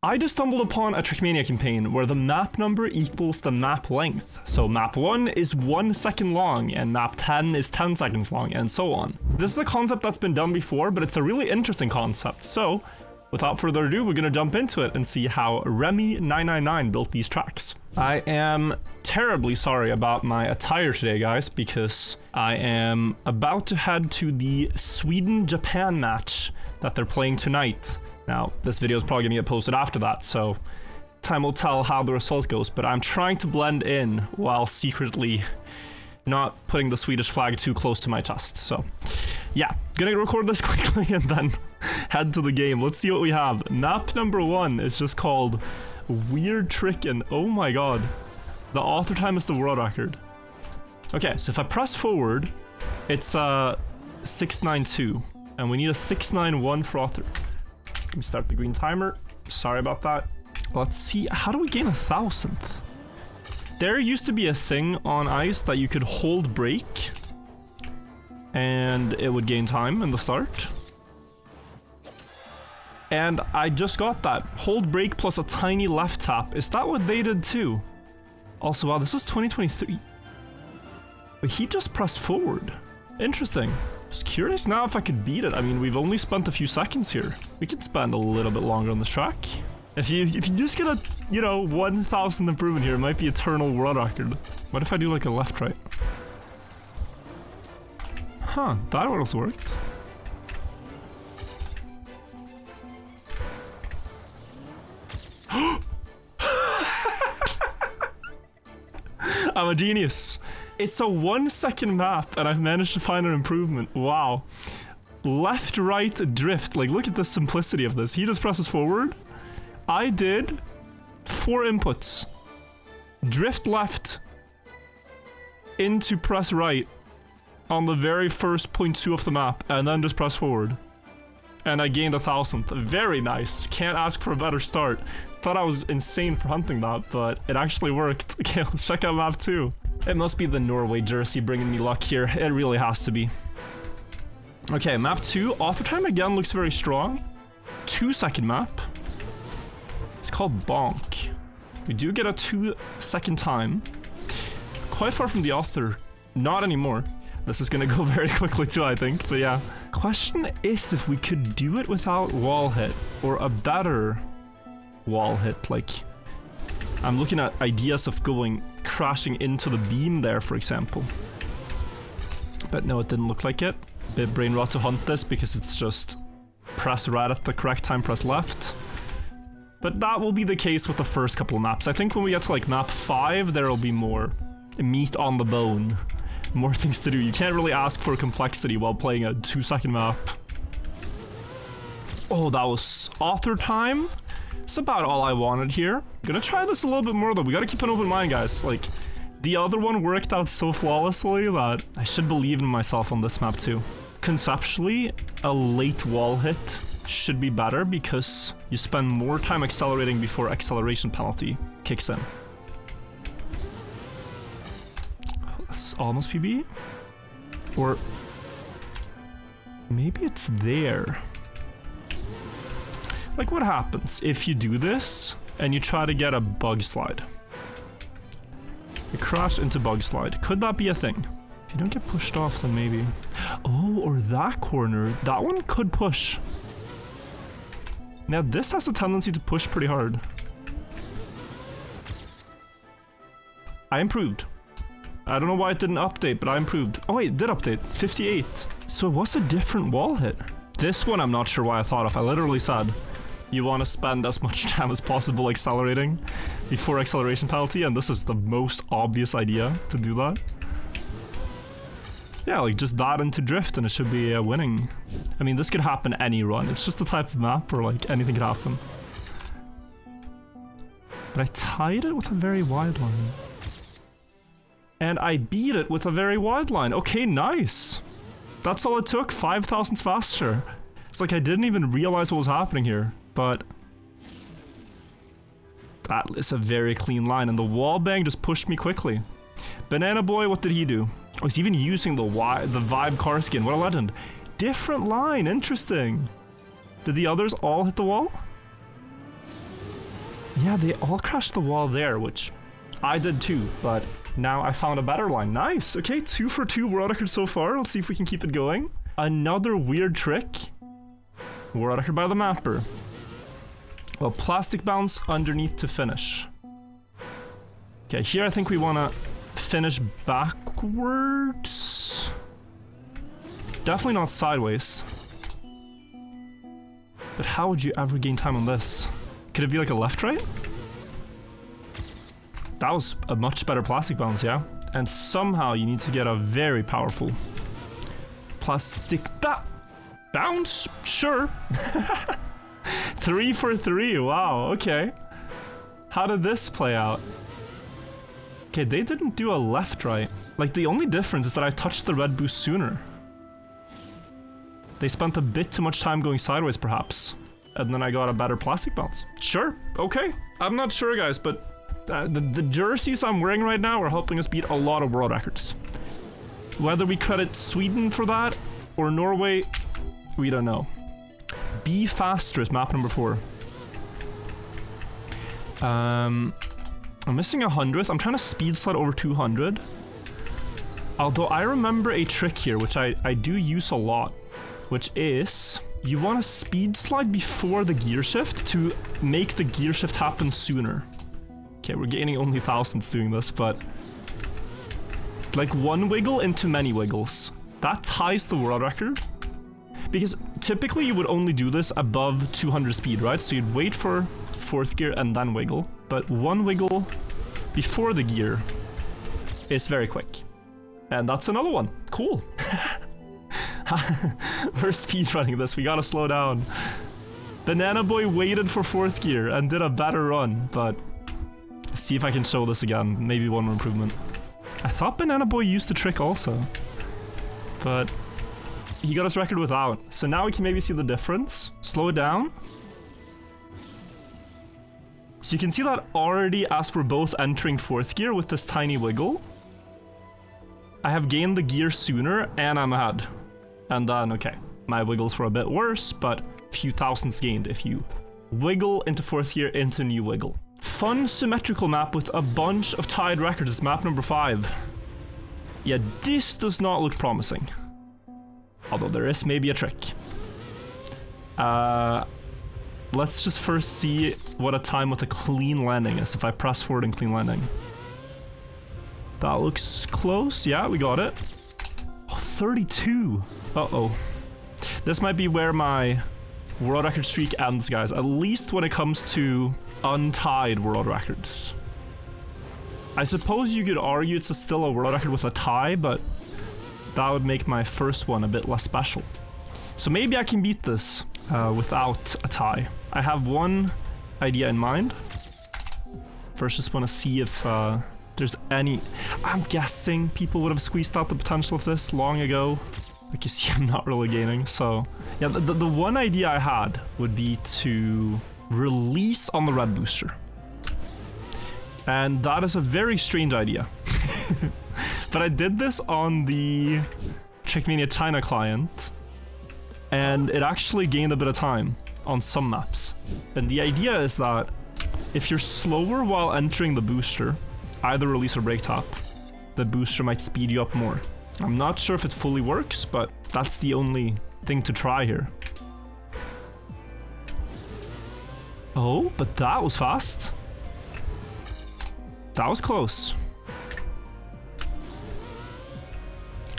I just stumbled upon a Trackmania campaign where the map number equals the map length. So map 1 is 1 second long, and map 10 is 10 seconds long, and so on. This is a concept that's been done before, but it's a really interesting concept. So, without further ado, we're gonna jump into it and see how Remy999 built these tracks. I am terribly sorry about my attire today, guys, because I am about to head to the Sweden-Japan match that they're playing tonight. Now, this video is probably gonna get posted after that, so time will tell how the result goes, but I'm trying to blend in while secretly not putting the Swedish flag too close to my chest. So, yeah, gonna record this quickly and then head to the game. Let's see what we have. Map number 1 is just called Weird Trick, and oh my god, the author time is the world record. Okay, so if I press forward, it's 692, and we need a 691 for author. Let me start the green timer. Sorry about that. Let's see, how do we gain 1,000th? There used to be a thing on ice that you could hold break and it would gain time in the start. And I just got that. Hold break plus a tiny left tap. Is that what they did too? Also, wow, this is 2023. But he just pressed forward. Interesting. Just curious now if I could beat it. I mean, we've only spent a few seconds here. We could spend a little bit longer on this track. If you just get a, 1,000 improvement here, it might be eternal world record. What if I do like a left-right? Huh, that would also worked. I'm a genius. It's a 1 second map and I've managed to find an improvement. Wow. Left, right, drift. Like, look at the simplicity of this. He just presses forward. I did 4 inputs. Drift left into press right on the very first 0.2 of the map, and then just press forward. And I gained 1,000th. Very nice. Can't ask for a better start. Thought I was insane for hunting that, but it actually worked. Okay, let's check out map 2. It must be the Norway jersey bringing me luck here. It really has to be. Okay, map 2. Author time again looks very strong. 2 second map. It's called Bonk. We do get a 2 second time. Quite far from the author. Not anymore. This is gonna go very quickly too, I think, but yeah. Question is if we could do it without wall hit, or a better wall hit. Like, I'm looking at ideas of crashing into the beam there, for example. But no, it didn't look like it. Bit brain rot to hunt this because it's just press right at the correct time, press left. But that will be the case with the first couple of maps. I think when we get to like map 5, there will be more meat on the bone. More things to do. You can't really ask for complexity while playing a 2 second map. Oh, that was author time. It's about all I wanted here. Gonna try this a little bit more though. We gotta keep an open mind, guys. Like, the other one worked out so flawlessly that I should believe in myself on this map too. Conceptually, a late wall hit should be better because you spend more time accelerating before acceleration penalty kicks in. That's almost PB? Or maybe it's there. Like, what happens if you do this and you try to get a bug slide? You crash into bug slide. Could that be a thing? If you don't get pushed off, then maybe. Oh, or that corner. That one could push. Now, this has a tendency to push pretty hard. I improved. I don't know why it didn't update, but I improved. Oh wait, it did update. 58. So it was a different wall hit. This one I'm not sure why I thought of. I literally said, you want to spend as much time as possible accelerating before acceleration penalty, and this is the most obvious idea to do that. Yeah, like just that into drift and it should be winning. I mean, this could happen any run. It's just the type of map where like anything could happen. But I tied it with a very wide line. And I beat it with a very wide line. Okay, nice. That's all it took, 5,000 faster. It's like I didn't even realize what was happening here, but that is a very clean line, and the wall bang just pushed me quickly. Banana Boy, what did he do? Oh, he's even using the Vibe car skin. What a legend. Different line, interesting. Did the others all hit the wall? Yeah, they all crashed the wall there, which I did too, but now I found a better line. Nice. Okay, 2 for 2 world record so far. Let's see if we can keep it going. Another weird trick. World record by the mapper. Well, plastic bounce underneath to finish. Okay, here I think we want to finish backwards. Definitely not sideways. But how would you ever gain time on this? Could it be like a left-right? That was a much better plastic bounce, yeah? And somehow you need to get a very powerful plastic bounce? Sure. 3 for 3, wow, okay. How did this play out? Okay, they didn't do a left-right. Like, the only difference is that I touched the red boost sooner. They spent a bit too much time going sideways, perhaps. And then I got a better plastic bounce. Sure, okay. I'm not sure, guys, but the jerseys I'm wearing right now are helping us beat a lot of world records. Whether we credit Sweden for that, or Norway, we don't know. Be faster is map number 4. I'm missing 100th. I'm trying to speed slide over 200. Although I remember a trick here, which I do use a lot, which is you want to speed slide before the gear shift to make the gear shift happen sooner. Okay, we're gaining only thousands doing this, but like 1 wiggle into many wiggles. That ties the world record. Because typically you would only do this above 200 speed, right? So you'd wait for 4th gear and then wiggle. But 1 wiggle before the gear is very quick. And that's another one. Cool. We're speedrunning this, we gotta slow down. Banana Boy waited for 4th gear and did a better run, but see if I can show this again. Maybe one more improvement. I thought Banana Boy used the trick also, but he got his record without. So now we can maybe see the difference. Slow it down. So you can see that already as we're both entering 4th gear with this tiny wiggle, I have gained the gear sooner and I'm ahead. And then, okay, my wiggles were a bit worse, but a few thousands gained if you wiggle into 4th gear into new wiggle. Fun symmetrical map with a bunch of tied records is map number 5. Yeah, this does not look promising. Although there is maybe a trick. Let's just first see what a time with a clean landing is if I press forward and clean landing. That looks close. Yeah, we got it. Oh, 32. Uh-oh. This might be where my world record streak ends, guys. At least when it comes to untied world records. I suppose you could argue it's still a world record with a tie, but that would make my first one a bit less special. So maybe I can beat this without a tie. I have one idea in mind. First, just want to see if there's any... I'm guessing people would have squeezed out the potential of this long ago. Like you see, I'm not really gaining, so... Yeah, the one idea I had would be to release on the red booster. And that is a very strange idea. But I did this on the Trackmania China client, and it actually gained a bit of time on some maps. And the idea is that if you're slower while entering the booster, either release or break top, the booster might speed you up more. I'm not sure if it fully works, but that's the only thing to try here. Oh, but that was fast. That was close.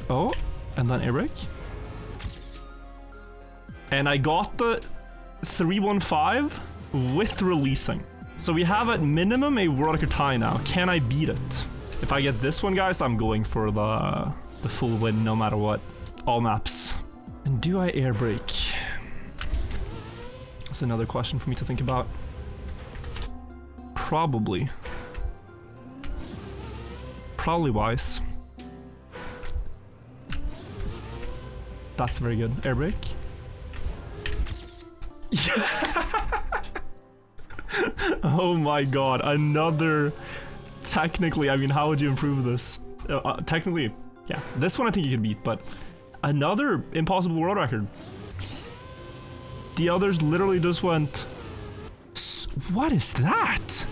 Oh, and then air brake. And I got the 315 with releasing. So we have at minimum a world record tie now. Can I beat it? If I get this one, guys, I'm going for the full win no matter what. All maps. And do I air brake? That's another question for me to think about. Probably. Probably wise. That's very good. Air brake. Yeah. Oh my god, another... Technically, I mean, how would you improve this? Technically, yeah. This one I think you could beat, but another impossible world record. The others literally just went What is that?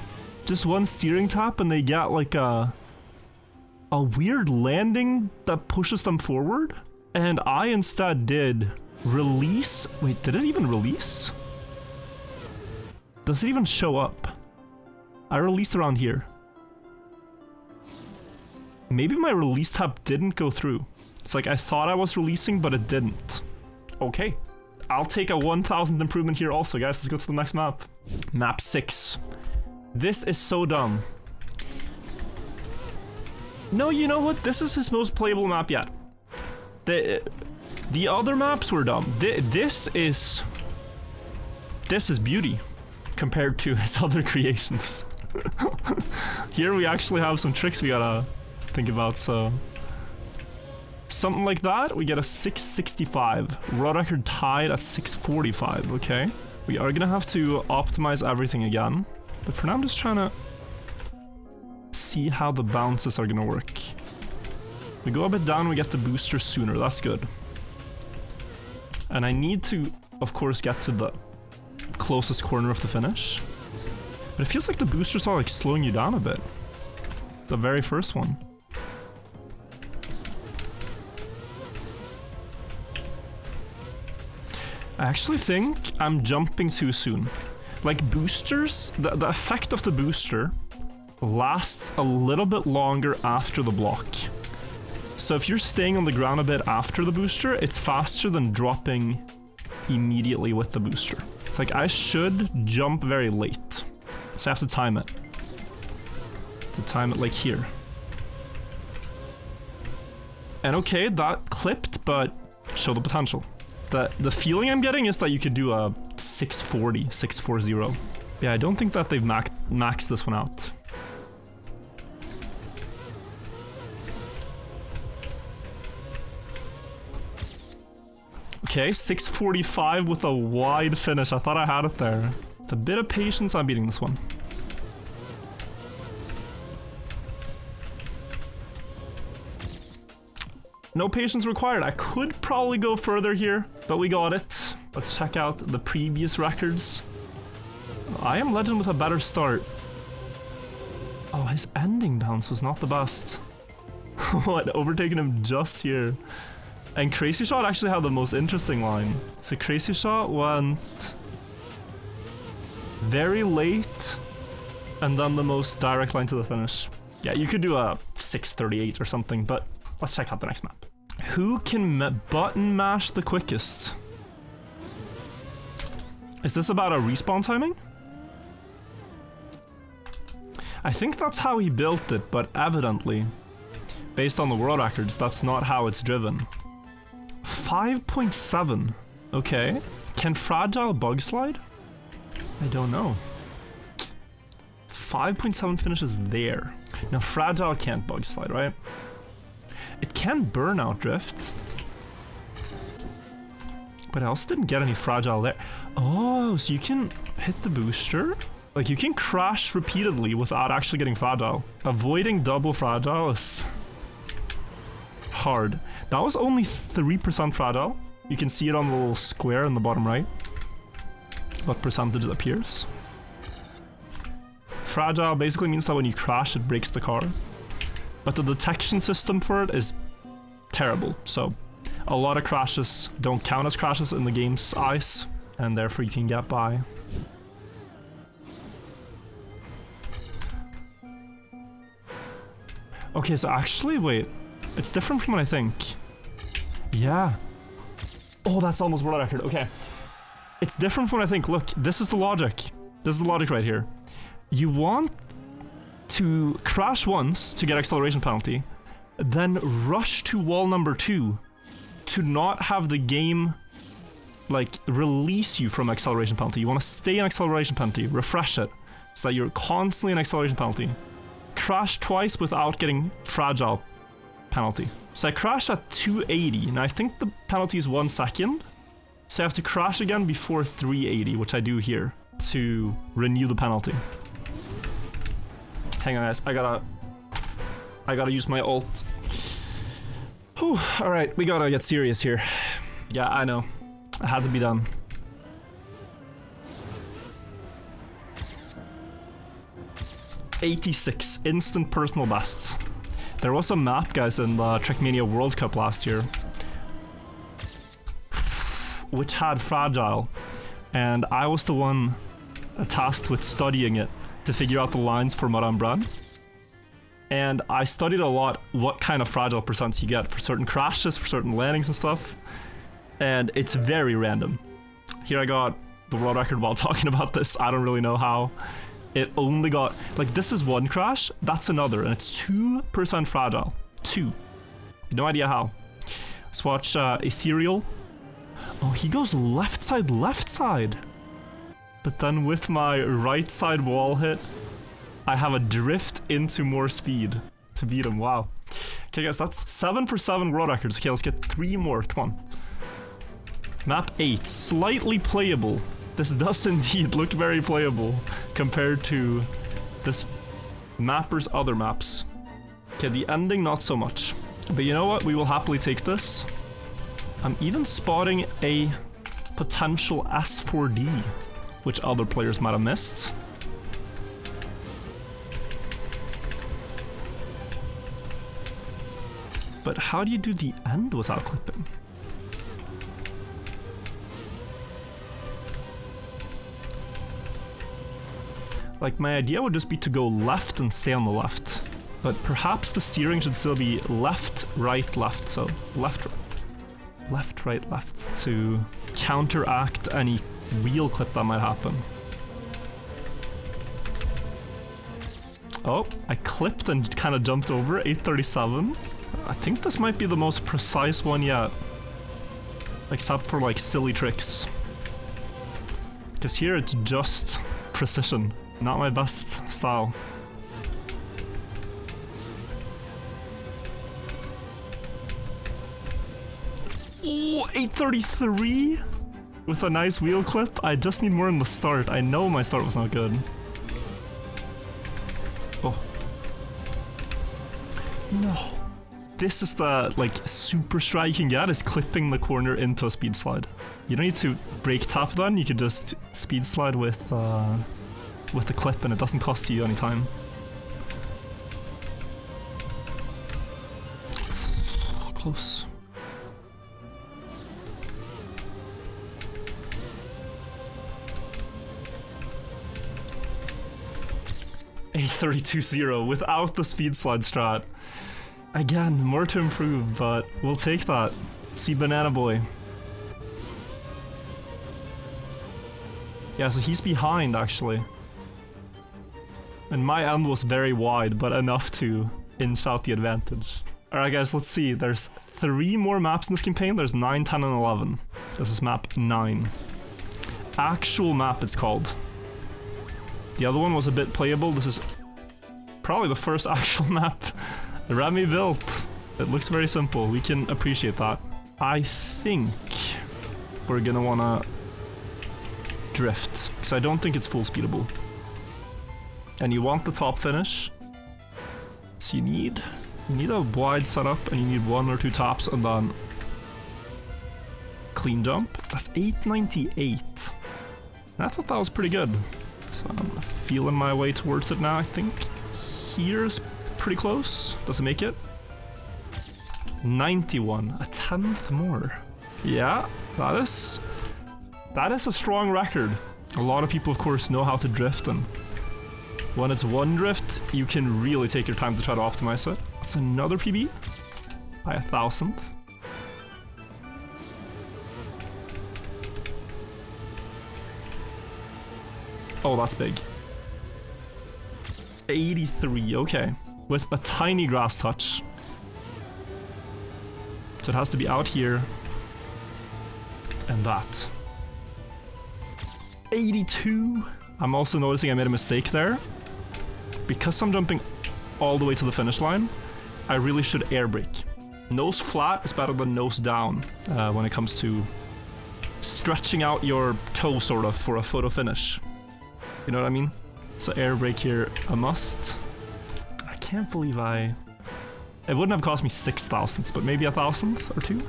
Just one steering tap and they get like a weird landing that pushes them forward? And I instead did release. Wait, did it even release? Does it even show up? I released around here. Maybe my release tap didn't go through. It's like I thought I was releasing, but it didn't. Okay. I'll take a 1000 improvement here also, guys. Let's go to the next map. Map 6. This is so dumb. No, you know what? This is his most playable map yet. The other maps were dumb. This is beauty compared to his other creations. Here we actually have some tricks we gotta think about, so... Something like that, we get a 665. World record tied at 645, okay. We are gonna have to optimize everything again. But for now I'm just trying to see how the bounces are gonna work. We go a bit down, we get the booster sooner, that's good. And I need to, of course, get to the closest corner of the finish. But it feels like the boosters are like slowing you down a bit. The very first one. I actually think I'm jumping too soon. Like boosters, the effect of the booster lasts a little bit longer after the block. So if you're staying on the ground a bit after the booster, it's faster than dropping immediately with the booster. It's like I should jump very late. So I have to time it. To time it like here. And okay, that clipped, but showed the potential. The feeling I'm getting is that you could do a 640, 640. Yeah, I don't think that they've maxed this one out. Okay, 645 with a wide finish. I thought I had it there. With a bit of patience, I'm beating this one. No patience required. I could probably go further here, but we got it. Let's check out the previous records. I Am Legend with a better start. Oh, his ending bounce was not the best. What, overtaking him just here. And Crazy Shot actually had the most interesting line. So Crazy Shot went very late, and then the most direct line to the finish. Yeah, you could do a 638 or something, but let's check out the next map. Who can button mash the quickest? Is this about a respawn timing? I think that's how he built it, but evidently, based on the world records, that's not how it's driven. 5.7. Okay. Can Fragile bug slide? I don't know. 5.7 finishes there. Now Fragile can't bug slide, right? It can burnout drift. But I also didn't get any Fragile there. Oh, so you can hit the booster? Like you can crash repeatedly without actually getting Fragile. Avoiding double Fragile is hard. That was only 3% Fragile. You can see it on the little square in the bottom right. What percentage it appears. Fragile basically means that when you crash, it breaks the car. But the detection system for it is terrible, so a lot of crashes don't count as crashes in the game's eyes, and therefore you can get by. Okay, so actually, wait, it's different from what I think. Yeah. Oh, that's almost world record, okay. It's different from what I think. Look, this is the logic. This is the logic right here. You want to crash once to get acceleration penalty, then rush to wall number 2 to not have the game like release you from acceleration penalty. You want to stay in acceleration penalty, refresh it, so that you're constantly in acceleration penalty. Crash twice without getting Fragile penalty. So I crashed at 280, and I think the penalty is 1 second. So I have to crash again before 380, which I do here, to renew the penalty. Hang on guys, I gotta use my ult. Whew, alright, we gotta get serious here. Yeah, I know. It had to be done. 86, instant personal best. There was a map, guys, in the Trackmania World Cup last year, which had Fragile, and I was the one tasked with studying it to figure out the lines for Madame Brun. And I studied a lot what kind of Fragile percents you get for certain crashes, for certain landings and stuff, and it's very random. Here I got the world record while talking about this. I don't really know how. It only got, like, this is one crash, that's another, and it's 2% Fragile. 2. No idea how. Let's watch Ethereal. Oh, he goes left side. But then with my right side wall hit, I have a drift into more speed to beat him. Wow. Okay, guys, that's 7 for 7 world records. Okay, let's get 3 more. Come on. Map 8, slightly playable. This does indeed look very playable compared to this mapper's other maps. Okay, the ending not so much. But you know what? We will happily take this. I'm even spotting a potential S4D, which other players might have missed. But how do you do the end without clipping? Like, my idea would just be to go left and stay on the left. But perhaps the steering should still be left, right, left. So left, right, left to counteract any wheel clip that might happen. Oh, I clipped and kind of jumped over 837. I think this might be the most precise one yet. Except for, like, silly tricks. Because here it's just precision. Not my best style. Oh, 833 with a nice wheel clip. I just need more in the start. I know my start was not good. Oh. No. This is the, like, super strike you can get, is clipping the corner into a speed slide. You don't need to brake tap then, you could just speed slide with the clip and it doesn't cost you any time. Close. A32-0 without the speed slide strat. Again, more to improve, but we'll take that. See Banana Boy. Yeah, so he's behind actually. And my end was very wide, but enough to inch out the advantage. Alright guys, let's see. There's 3 more maps in this campaign. There's 9, 10, and 11. This is map 9. Actual map it's called. The other one was a bit playable. This is probably the first actual map Remy built. It looks very simple. We can appreciate that. I think we're gonna wanna drift, because I don't think it's full speedable. And you want the top finish, so you need a wide setup, and you need 1 or 2 tops, and then clean jump. That's 898. And I thought that was pretty good. So I'm feeling my way towards it now, I think. Here's pretty close. Does it make it? 91, a 10th more. Yeah, that is a strong record. A lot of people, of course, know how to drift, and when it's one drift, you can really take your time to try to optimize it. That's another PB by 1,000th. Oh, that's big. 83, okay. With a tiny grass touch. So it has to be out here. And that. 82. I'm also noticing I made a mistake there. Because I'm jumping all the way to the finish line, I really should air brake. Nose flat is better than nose down when it comes to stretching out your toe, sort of, for a photo finish. You know what I mean? So air brake here, a must. I can't believe it wouldn't have cost me 6,000ths, but maybe 1,000th or 2.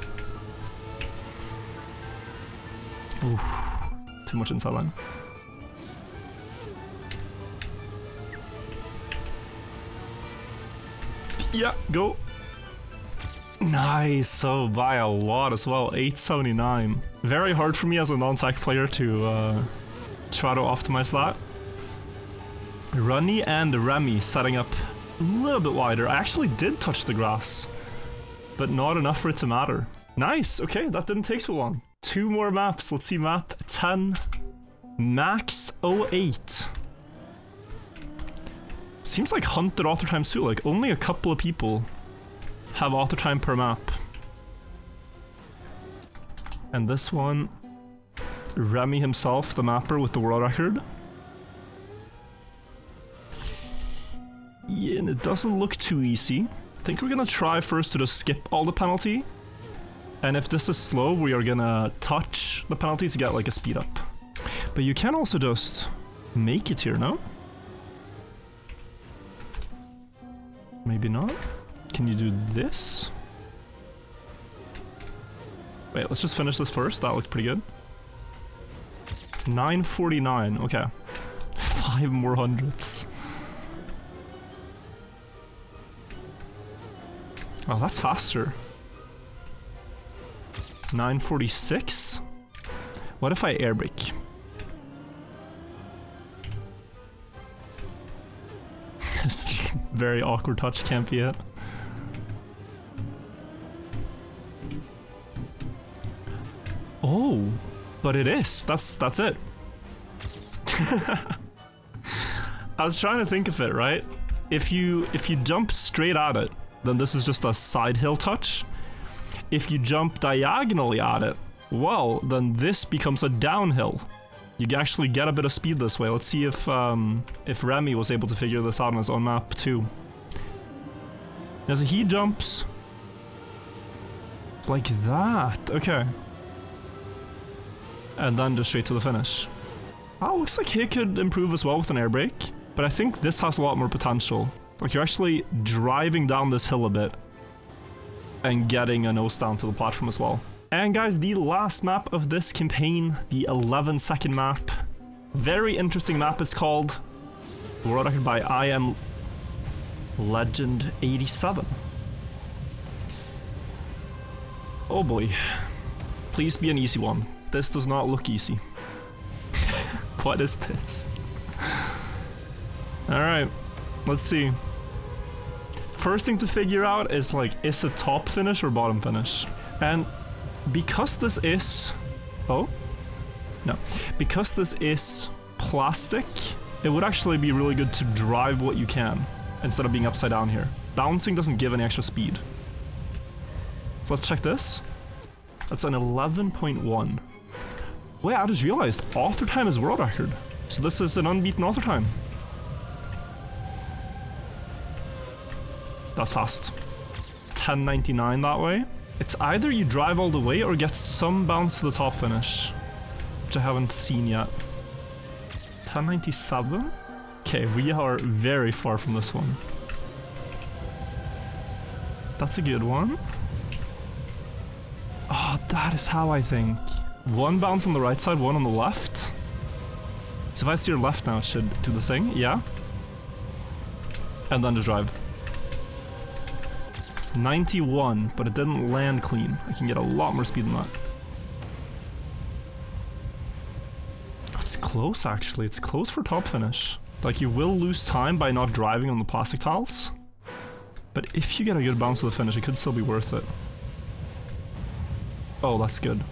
Oof, too much inside line. Yeah, go. Nice, so by a lot as well, 879. Very hard for me as a non-tech player to try to optimize that. Runny and Remy setting up a little bit wider. I actually did touch the grass, but not enough for it to matter. Nice, okay, that didn't take so long. 2 more maps, let's see map 10. Maxed 08. Seems like hunted author times too, like only a couple of people have author time per map. And this one, Remy himself, the mapper with the world record. Yeah, and it doesn't look too easy. I think we're gonna try first to just skip all the penalty. And if this is slow, we are gonna touch the penalty to get like a speed up. But you can also just make it here, no? Maybe not. Can you do this? Wait, let's just finish this first. That looked pretty good. 949. Okay. 5 more hundredths. Oh, that's faster. 946? What if I air brake? This very awkward touch can't be it. Oh, but it is. That's it. I was trying to think of it, right? If you jump straight at it, then this is just a side hill touch. If you jump diagonally at it, well, then this becomes a downhill. You actually get a bit of speed this way. Let's see if Remy was able to figure this out on his own map too. Now, so he jumps like that. Okay. And then just straight to the finish. Oh, looks like he could improve as well with an air brake. But I think this has a lot more potential. Like, you're actually driving down this hill a bit and getting a nose down to the platform as well. And guys, the last map of this campaign, the 11-second map. Very interesting map. It's called World Record by I Am Legend 87. Oh boy. Please be an easy one. This does not look easy. What is this? Alright, let's see. First thing to figure out is like, is it top finish or bottom finish? And because this is... Oh? No. Because this is plastic, it would actually be really good to drive what you can instead of being upside down here. Bouncing doesn't give any extra speed. So let's check this. That's an 11.1. Wait, I just realized author time is world record. So this is an unbeaten author time. That's fast. 1099 that way. It's either you drive all the way or get some bounce to the top finish, which I haven't seen yet. 1097? Okay, we are very far from this one. That's a good one. Oh, that is how I think. One bounce on the right side, one on the left. So if I steer left now, it should do the thing, yeah. And then just drive. 91, but it didn't land clean. I can get a lot more speed than that. It's close, actually. It's close for top finish. Like, you will lose time by not driving on the plastic tiles. But if you get a good bounce to the finish, it could still be worth it. Oh, that's good.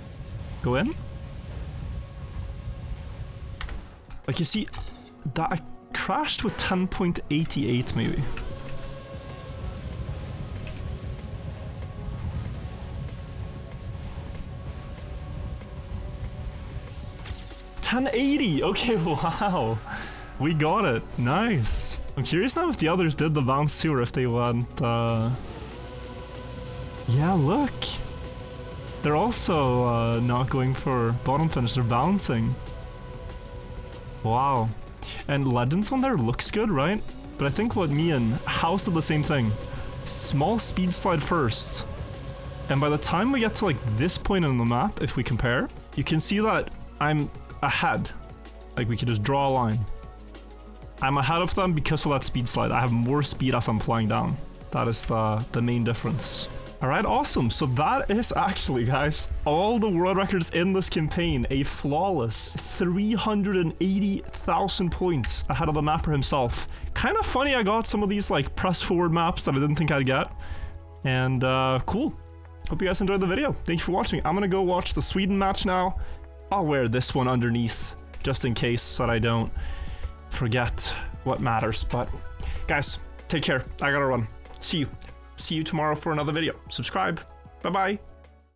Go in. Like, you see, that I crashed with 10.88 maybe. $10.80. Okay, wow. We got it. Nice. I'm curious now if the others did the bounce too, or if they went, yeah, look. They're also not going for bottom finish, they're bouncing. Wow. And Legends one there looks good, right? But I think what me and House did the same thing. Small speed slide first. And by the time we get to like this point on the map, if we compare, you can see that I'm ahead. Like, we could just draw a line. I'm ahead of them because of that speed slide. I have more speed as I'm flying down. That is the main difference. Alright, awesome. So that is actually, guys, all the world records in this campaign. A flawless 380,000 points ahead of the mapper himself. Kind of funny I got some of these like press forward maps that I didn't think I'd get. And cool. Hope you guys enjoyed the video. Thank you for watching. I'm gonna go watch the Sweden match now. I'll wear this one underneath just in case so that I don't forget what matters. But guys, take care. I gotta run. See you tomorrow for another video. Subscribe. Bye-bye.